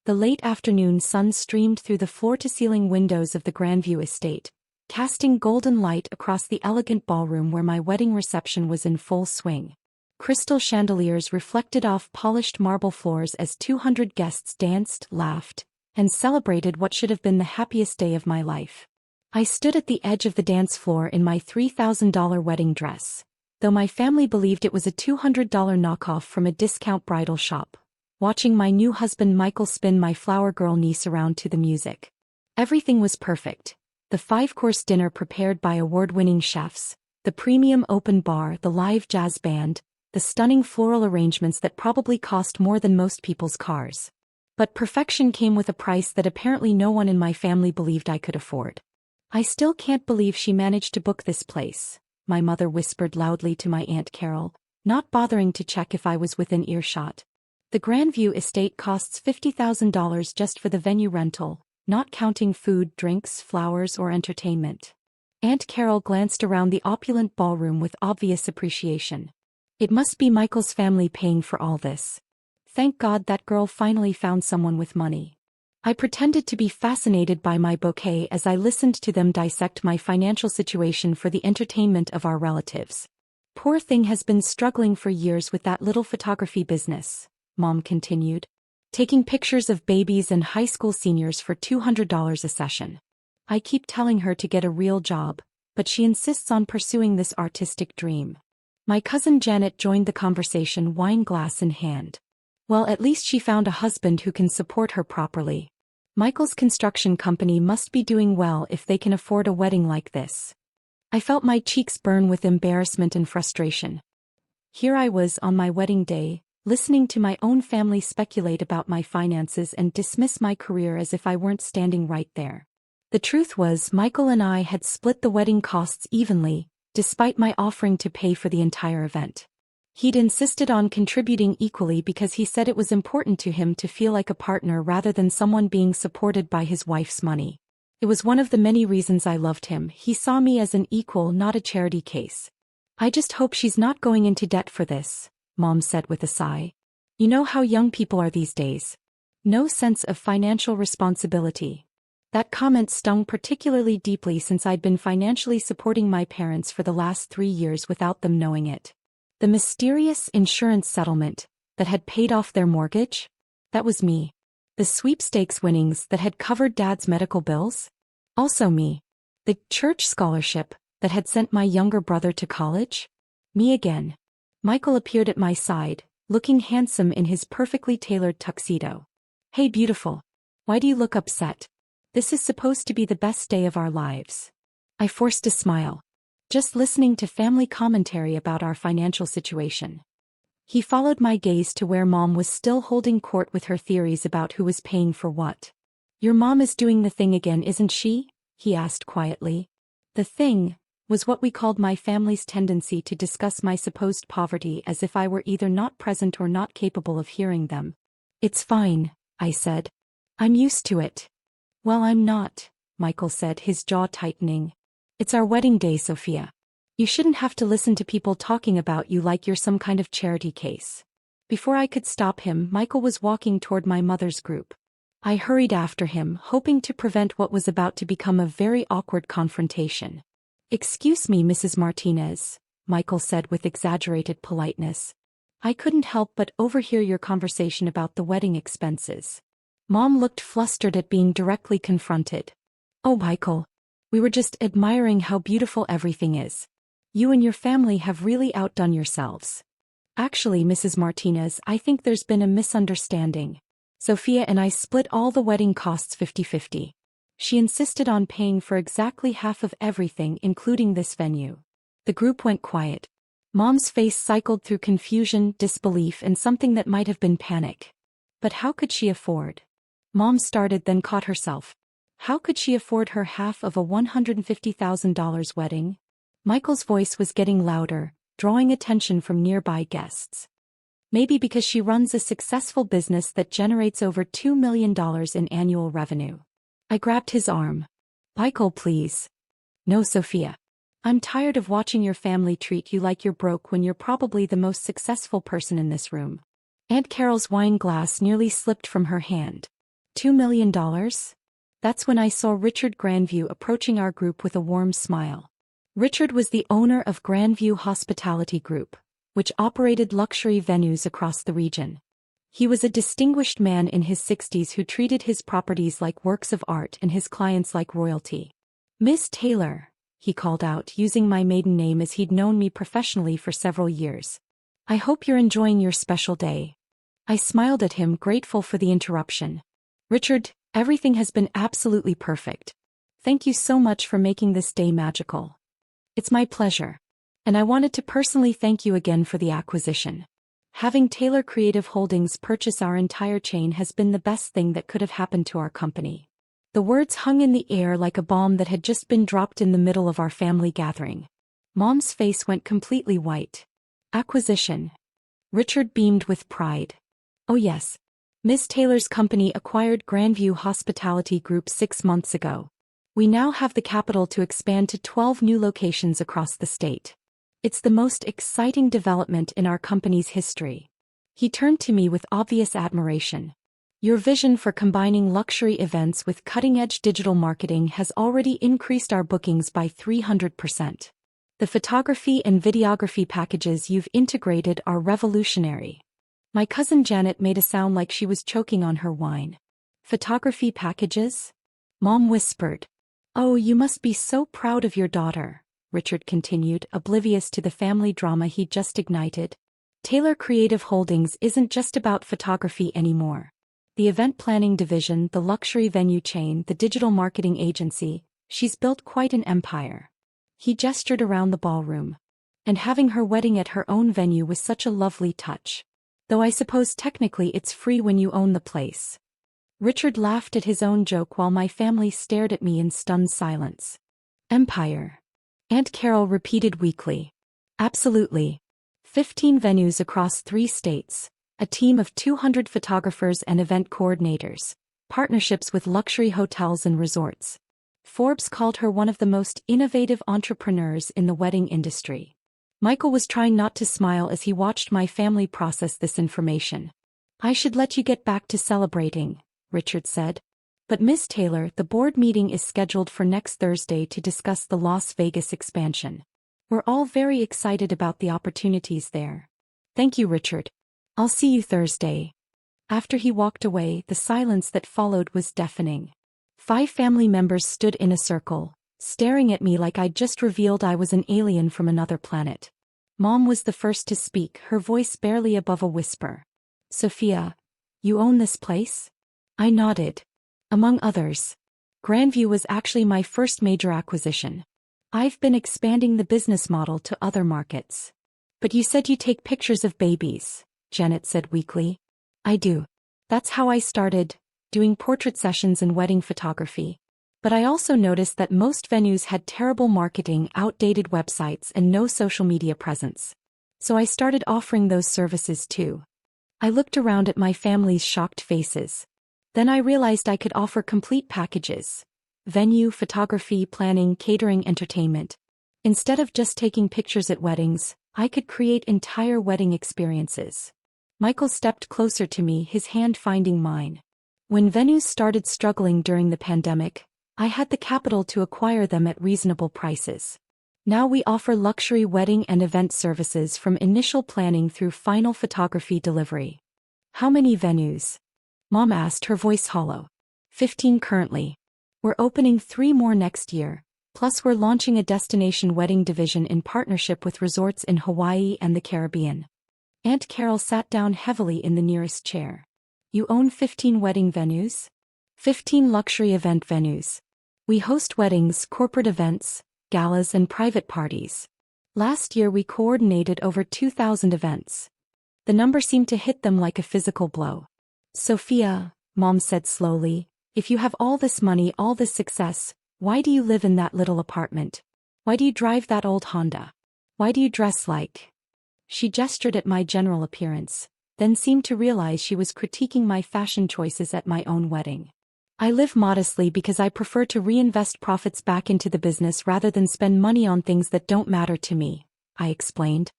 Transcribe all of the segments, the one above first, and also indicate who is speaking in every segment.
Speaker 1: The late afternoon sun streamed through the floor-to-ceiling windows of the Grandview estate, casting golden light across the elegant ballroom where my wedding reception was in full swing. Crystal chandeliers reflected off polished marble floors as 200 guests danced, laughed, and celebrated what should have been the happiest day of my life. I stood at the edge of the dance floor in my $3,000 wedding dress, though my family believed it was a $200 knockoff from a discount bridal shop, watching my new husband Michael spin my flower girl niece around to the music. Everything was perfect. The 5-course dinner prepared by award-winning chefs, the premium open bar, the live jazz band, the stunning floral arrangements that probably cost more than most people's cars. But perfection came with a price that apparently no one in my family believed I could afford. "I still can't believe she managed to book this place," my mother whispered loudly to my Aunt Carol, not bothering to check if I was within earshot. "The Grandview estate costs $50,000 just for the venue rental, not counting food, drinks, flowers, or entertainment." Aunt Carol glanced around the opulent ballroom with obvious appreciation. "It must be Michael's family paying for all this. Thank God that girl finally found someone with money." I pretended to be fascinated by my bouquet as I listened to them dissect my financial situation for the entertainment of our relatives. "Poor thing has been struggling for years with that little photography business," Mom continued, "taking pictures of babies and high school seniors for $200 a session. I keep telling her to get a real job, but she insists on pursuing this artistic dream." My cousin Janet joined the conversation, wine glass in hand. "Well, at least she found a husband who can support her properly. Michael's construction company must be doing well if they can afford a wedding like this." I felt my cheeks burn with embarrassment and frustration. Here I was on my wedding day, listening to my own family speculate about my finances and dismiss my career as if I weren't standing right there. The truth was, Michael and I had split the wedding costs evenly, despite my offering to pay for the entire event. He'd insisted on contributing equally because he said it was important to him to feel like a partner rather than someone being supported by his wife's money. It was one of the many reasons I loved him. He saw me as an equal, not a charity case. "I just hope she's not going into debt for this," Mom said with a sigh. "You know how young people are these days. No sense of financial responsibility." That comment stung particularly deeply since I'd been financially supporting my parents for the last 3 years without them knowing it. The mysterious insurance settlement that had paid off their mortgage? That was me. The sweepstakes winnings that had covered Dad's medical bills? Also me. The church scholarship that had sent my younger brother to college? Me again. Michael appeared at my side, looking handsome in his perfectly tailored tuxedo. "Hey beautiful. Why do you look upset? This is supposed to be the best day of our lives." I forced a smile. "Just listening to family commentary about our financial situation." He followed my gaze to where Mom was still holding court with her theories about who was paying for what. "Your mom is doing the thing again, isn't she?" he asked quietly. The thing was what we called my family's tendency to discuss my supposed poverty as if I were either not present or not capable of hearing them. "It's fine," I said. "I'm used to it." "Well, I'm not," Michael said, his jaw tightening. "It's our wedding day, Sophia. You shouldn't have to listen to people talking about you like you're some kind of charity case." Before I could stop him, Michael was walking toward my mother's group. I hurried after him, hoping to prevent what was about to become a very awkward confrontation. "Excuse me, Mrs. Martinez," Michael said with exaggerated politeness. "I couldn't help but overhear your conversation about the wedding expenses." Mom looked flustered at being directly confronted. "Oh, Michael. We were just admiring how beautiful everything is. You and your family have really outdone yourselves." "Actually, Mrs. Martinez, I think there's been a misunderstanding. Sophia and I split all the wedding costs 50-50. She insisted on paying for exactly half of everything, including this venue." The group went quiet. Mom's face cycled through confusion, disbelief, and something that might have been panic. But how could she afford? Mom started, then caught herself. How could she afford her half of a $150,000 wedding? Michael's voice was getting louder, drawing attention from nearby guests. "Maybe because she runs a successful business that generates over $2 million in annual revenue." I grabbed his arm. "Michael, please. No, Sophia. I'm tired of watching your family treat you like you're broke when you're probably the most successful person in this room." Aunt Carol's wine glass nearly slipped from her hand. $2 million? That's when I saw Richard Grandview approaching our group with a warm smile. Richard was the owner of Grandview Hospitality Group, which operated luxury venues across the region. He was a distinguished man in his 60s who treated his properties like works of art and his clients like royalty. "Miss Taylor," he called out, using my maiden name as he'd known me professionally for several years. "I hope you're enjoying your special day." I smiled at him, grateful for the interruption. "Richard, everything has been absolutely perfect. Thank you so much for making this day magical." "It's my pleasure. And I wanted to personally thank you again for the acquisition. Having Taylor Creative Holdings purchase our entire chain has been the best thing that could have happened to our company." The words hung in the air like a bomb that had just been dropped in the middle of our family gathering. Mom's face went completely white. "Acquisition." Richard beamed with pride. "Oh yes. Miss Taylor's company acquired Grandview Hospitality Group 6 months ago. We now have the capital to expand to 12 new locations across the state. It's the most exciting development in our company's history." He turned to me with obvious admiration. "Your vision for combining luxury events with cutting-edge digital marketing has already increased our bookings by 300%. The photography and videography packages you've integrated are revolutionary." My cousin Janet made a sound like she was choking on her wine. "Photography packages?" Mom whispered. "Oh, you must be so proud of your daughter," Richard continued, oblivious to the family drama he'd just ignited. "Taylor Creative Holdings isn't just about photography anymore. The event planning division, the luxury venue chain, the digital marketing agency, she's built quite an empire." He gestured around the ballroom. "And having her wedding at her own venue was such a lovely touch. Though I suppose technically it's free when you own the place." Richard laughed at his own joke while my family stared at me in stunned silence. "Empire," Aunt Carol repeated weakly. "Absolutely. 15 venues across 3 states, a team of 200 photographers and event coordinators, partnerships with luxury hotels and resorts. Forbes called her one of the most innovative entrepreneurs in the wedding industry." Michael was trying not to smile as he watched my family process this information. "I should let you get back to celebrating," Richard said. "But Miss Taylor, the board meeting is scheduled for next Thursday to discuss the Las Vegas expansion. We're all very excited about the opportunities there." "Thank you, Richard. I'll see you Thursday." After he walked away, the silence that followed was deafening. 5 family members stood in a circle, staring at me like I'd just revealed I was an alien from another planet. Mom was the first to speak, her voice barely above a whisper. "Sophia, you own this place?" I nodded. "Among others. Grandview was actually my first major acquisition. I've been expanding the business model to other markets." "But you said you take pictures of babies," Janet said weakly. "I do. That's how I started, doing portrait sessions and wedding photography. But I also noticed that most venues had terrible marketing, outdated websites, and no social media presence. So I started offering those services too." I looked around at my family's shocked faces. Then I realized I could offer complete packages: venue, photography, planning, catering, entertainment. Instead of just taking pictures at weddings, I could create entire wedding experiences. Michael stepped closer to me, his hand finding mine. "When venues started struggling during the pandemic, I had the capital to acquire them at reasonable prices. Now we offer luxury wedding and event services from initial planning through final photography delivery." "How many venues?" Mom asked, her voice hollow. 15 currently. We're opening 3 more next year, plus we're launching a destination wedding division in partnership with resorts in Hawaii and the Caribbean." Aunt Carol sat down heavily in the nearest chair. "You own 15 wedding venues?" 15 luxury event venues. We host weddings, corporate events, galas, and private parties. Last year we coordinated over 2,000 events. The number seemed to hit them like a physical blow. "Sophia," Mom said slowly, "if you have all this money, all this success, why do you live in that little apartment? Why do you drive that old Honda? Why do you dress like—" She gestured at my general appearance, then seemed to realize she was critiquing my fashion choices at my own wedding. "I live modestly because I prefer to reinvest profits back into the business rather than spend money on things that don't matter to me," I explained.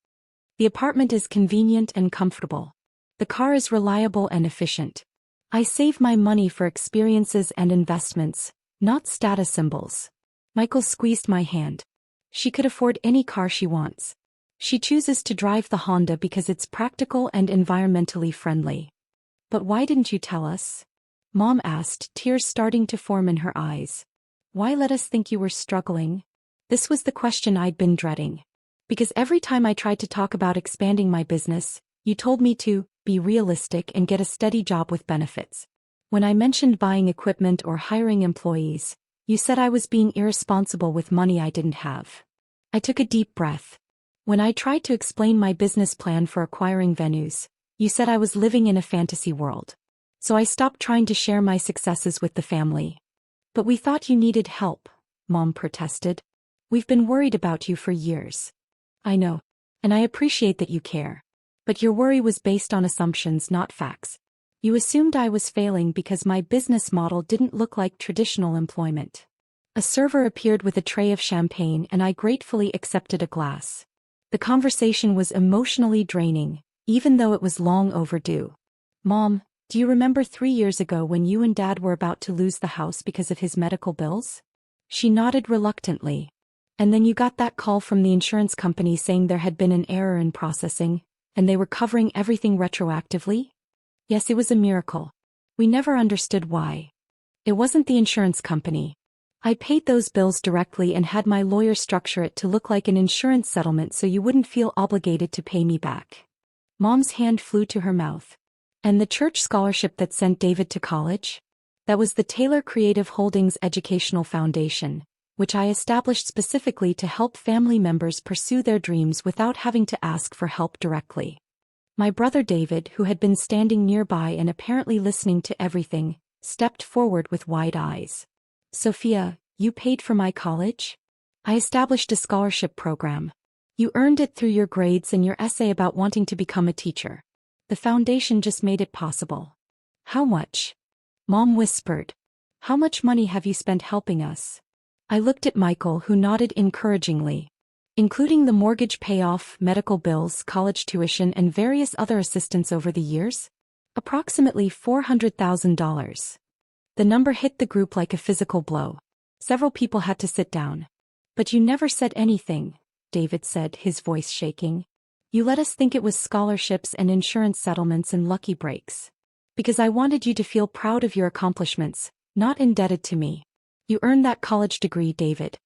Speaker 1: "The apartment is convenient and comfortable. The car is reliable and efficient. I save my money for experiences and investments, not status symbols. Michael squeezed my hand. She could afford any car she wants. She chooses to drive the Honda because it's practical and environmentally friendly. But why didn't you tell us? Mom asked, tears starting to form in her eyes. Why let us think you were struggling? This was the question I'd been dreading. Because every time I tried to talk about expanding my business, you told me to be realistic and get a steady job with benefits. When I mentioned buying equipment or hiring employees, you said I was being irresponsible with money I didn't have. I took a deep breath. When I tried to explain my business plan for acquiring venues, you said I was living in a fantasy world. So I stopped trying to share my successes with the family. But we thought you needed help, Mom protested. We've been worried about you for years. I know. And I appreciate that you care. But your worry was based on assumptions, not facts. You assumed I was failing because my business model didn't look like traditional employment. A server appeared with a tray of champagne and I gratefully accepted a glass. The conversation was emotionally draining, even though it was long overdue. Mom, do you remember 3 years ago when you and Dad were about to lose the house because of his medical bills? She nodded reluctantly. And then you got that call from the insurance company saying there had been an error in processing, and they were covering everything retroactively? Yes, it was a miracle. We never understood why. It wasn't the insurance company. I paid those bills directly and had my lawyer structure it to look like an insurance settlement so you wouldn't feel obligated to pay me back. Mom's hand flew to her mouth. And the church scholarship that sent David to college? That was the Taylor Creative Holdings Educational Foundation, which I established specifically to help family members pursue their dreams without having to ask for help directly. My brother David, who had been standing nearby and apparently listening to everything, stepped forward with wide eyes. Sophia, you paid for my college? I established a scholarship program. You earned it through your grades and your essay about wanting to become a teacher. The foundation just made it possible. How much? Mom whispered. How much money have you spent helping us? I looked at Michael, who nodded encouragingly. Including the mortgage payoff, medical bills, college tuition and various other assistance over the years? Approximately $400,000. The number hit the group like a physical blow. Several people had to sit down. But you never said anything, David said, his voice shaking. You let us think it was scholarships and insurance settlements and lucky breaks. Because I wanted you to feel proud of your accomplishments, not indebted to me. You earned that college degree, David.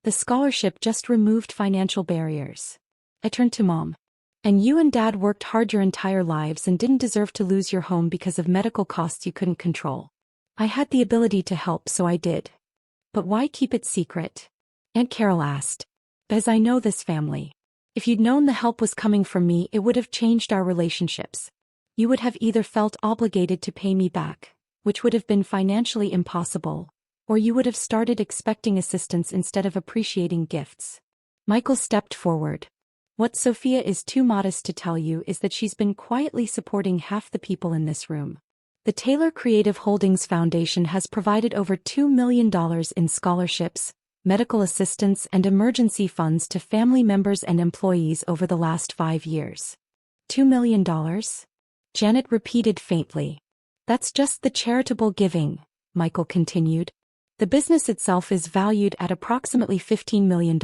Speaker 1: The scholarship just removed financial barriers. I turned to Mom. And you and Dad worked hard your entire lives and didn't deserve to lose your home because of medical costs you couldn't control. I had the ability to help, so I did. But why keep it secret? Aunt Carol asked. Because I know this family. If you'd known the help was coming from me, it would have changed our relationships. You would have either felt obligated to pay me back, which would have been financially impossible, or you would have started expecting assistance instead of appreciating gifts. Michael stepped forward. What Sophia is too modest to tell you is that she's been quietly supporting half the people in this room. The Taylor Creative Holdings Foundation has provided over $2 million in scholarships, medical assistance and emergency funds to family members and employees over the last 5 years. $2 million? Janet repeated faintly. That's just the charitable giving, Michael continued. The business itself is valued at approximately $15 million.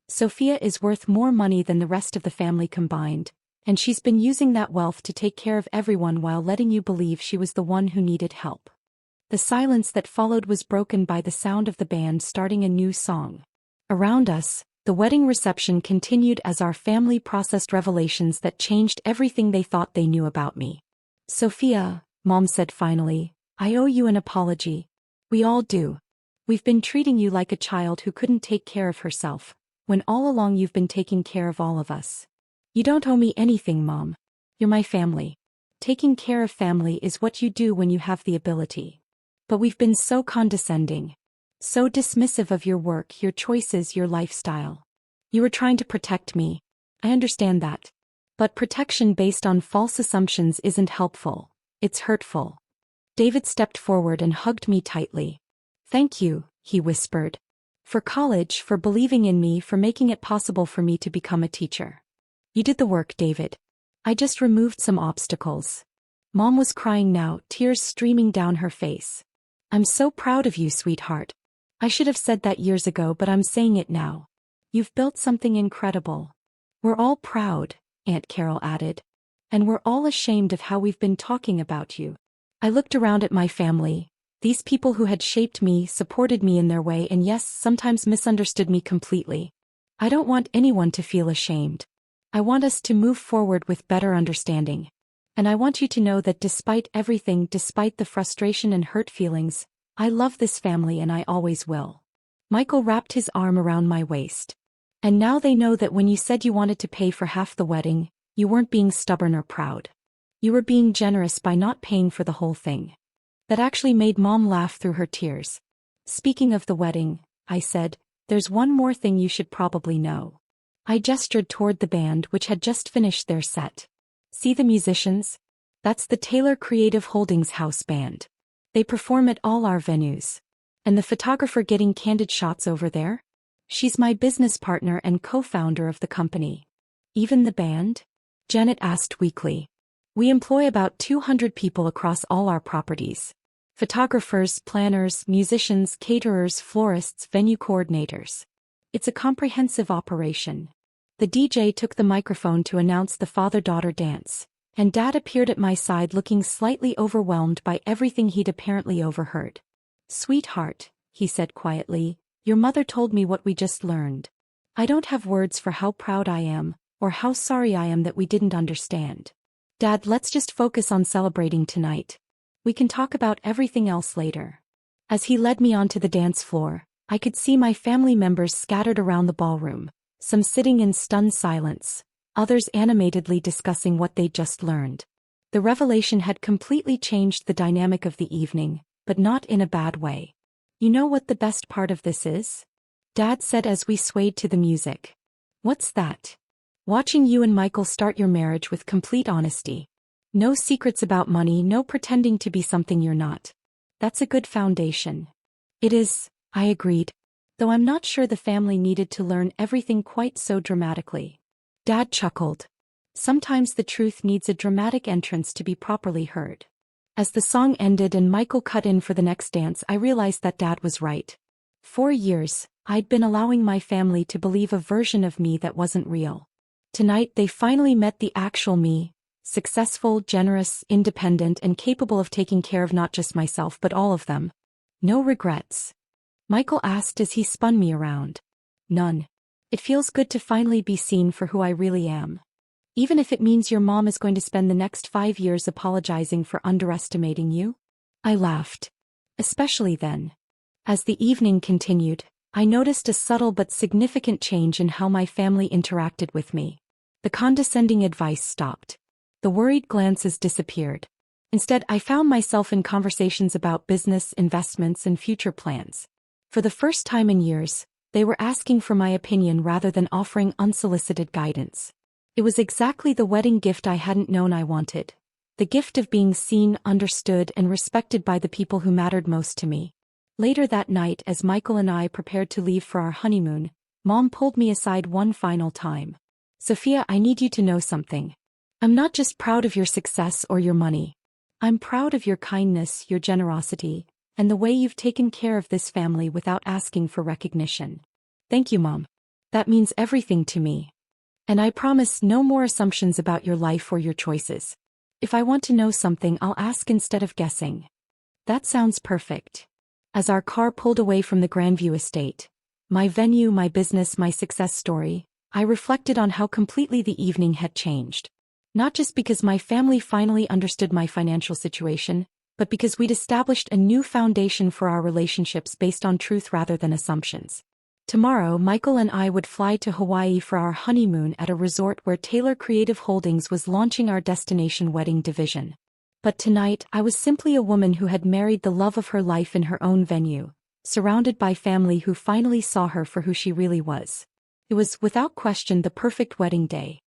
Speaker 1: Sophia is worth more money than the rest of the family combined, and she's been using that wealth to take care of everyone while letting you believe she was the one who needed help. The silence that followed was broken by the sound of the band starting a new song. Around us, the wedding reception continued as our family processed revelations that changed everything they thought they knew about me. Sophia, Mom said finally, I owe you an apology. We all do. We've been treating you like a child who couldn't take care of herself, when all along you've been taking care of all of us. You don't owe me anything, Mom. You're my family. Taking care of family is what you do when you have the ability. But we've been so condescending. So dismissive of your work, your choices, your lifestyle. You were trying to protect me. I understand that. But protection based on false assumptions isn't helpful. It's hurtful. David stepped forward and hugged me tightly. Thank you, he whispered. For college, for believing in me, for making it possible for me to become a teacher. You did the work, David. I just removed some obstacles. Mom was crying now, tears streaming down her face. I'm so proud of you, sweetheart. I should have said that years ago, but I'm saying it now. You've built something incredible. We're all proud, Aunt Carol added. And we're all ashamed of how we've been talking about you. I looked around at my family, these people who had shaped me, supported me in their way, and yes, sometimes misunderstood me completely. I don't want anyone to feel ashamed. I want us to move forward with better understanding. And I want you to know that despite everything, despite the frustration and hurt feelings, I love this family and I always will. Michael wrapped his arm around my waist. And now they know that when you said you wanted to pay for half the wedding, you weren't being stubborn or proud. You were being generous by not paying for the whole thing. That actually made Mom laugh through her tears. Speaking of the wedding, I said, there's one more thing you should probably know. I gestured toward the band which had just finished their set. See the musicians? That's the Taylor Creative Holdings house band. They perform at all our venues. And the photographer getting candid shots over there? She's my business partner and co-founder of the company. Even the band? Janet asked weakly. We employ about 200 people across all our properties. Photographers, planners, musicians, caterers, florists, venue coordinators. It's a comprehensive operation. The DJ took the microphone to announce the father-daughter dance, and Dad appeared at my side looking slightly overwhelmed by everything he'd apparently overheard. Sweetheart, he said quietly, your mother told me what we just learned. I don't have words for how proud I am, or how sorry I am that we didn't understand. Dad, let's just focus on celebrating tonight. We can talk about everything else later. As he led me onto the dance floor, I could see my family members scattered around the ballroom, some sitting in stunned silence, others animatedly discussing what they'd just learned. The revelation had completely changed the dynamic of the evening, but not in a bad way. You know what the best part of this is? Dad said as we swayed to the music. What's that? Watching you and Michael start your marriage with complete honesty. No secrets about money, no pretending to be something you're not. That's a good foundation. It is, I agreed. Though I'm not sure the family needed to learn everything quite so dramatically. Dad chuckled. Sometimes the truth needs a dramatic entrance to be properly heard. As the song ended and Michael cut in for the next dance, I realized that Dad was right. 4 years, I'd been allowing my family to believe a version of me that wasn't real. Tonight they finally met the actual me, successful, generous, independent, and capable of taking care of not just myself but all of them. No regrets? Michael asked as he spun me around. None. It feels good to finally be seen for who I really am. Even if it means your mom is going to spend the next 5 years apologizing for underestimating you? I laughed. Especially then. As the evening continued, I noticed a subtle but significant change in how my family interacted with me. The condescending advice stopped. The worried glances disappeared. Instead, I found myself in conversations about business, investments, and future plans. For the first time in years, they were asking for my opinion rather than offering unsolicited guidance. It was exactly the wedding gift I hadn't known I wanted. The gift of being seen, understood, and respected by the people who mattered most to me. Later that night, as Michael and I prepared to leave for our honeymoon, Mom pulled me aside one final time. Sophia, I need you to know something. I'm not just proud of your success or your money. I'm proud of your kindness, your generosity, and the way you've taken care of this family without asking for recognition. Thank you, Mom. That means everything to me. And I promise no more assumptions about your life or your choices. If I want to know something, I'll ask instead of guessing. That sounds perfect. As our car pulled away from the Grandview estate, my venue, my business, my success story, I reflected on how completely the evening had changed. Not just because my family finally understood my financial situation, but because we'd established a new foundation for our relationships based on truth rather than assumptions. Tomorrow, Michael and I would fly to Hawaii for our honeymoon at a resort where Taylor Creative Holdings was launching our destination wedding division. But tonight, I was simply a woman who had married the love of her life in her own venue, surrounded by family who finally saw her for who she really was. It was, without question, the perfect wedding day.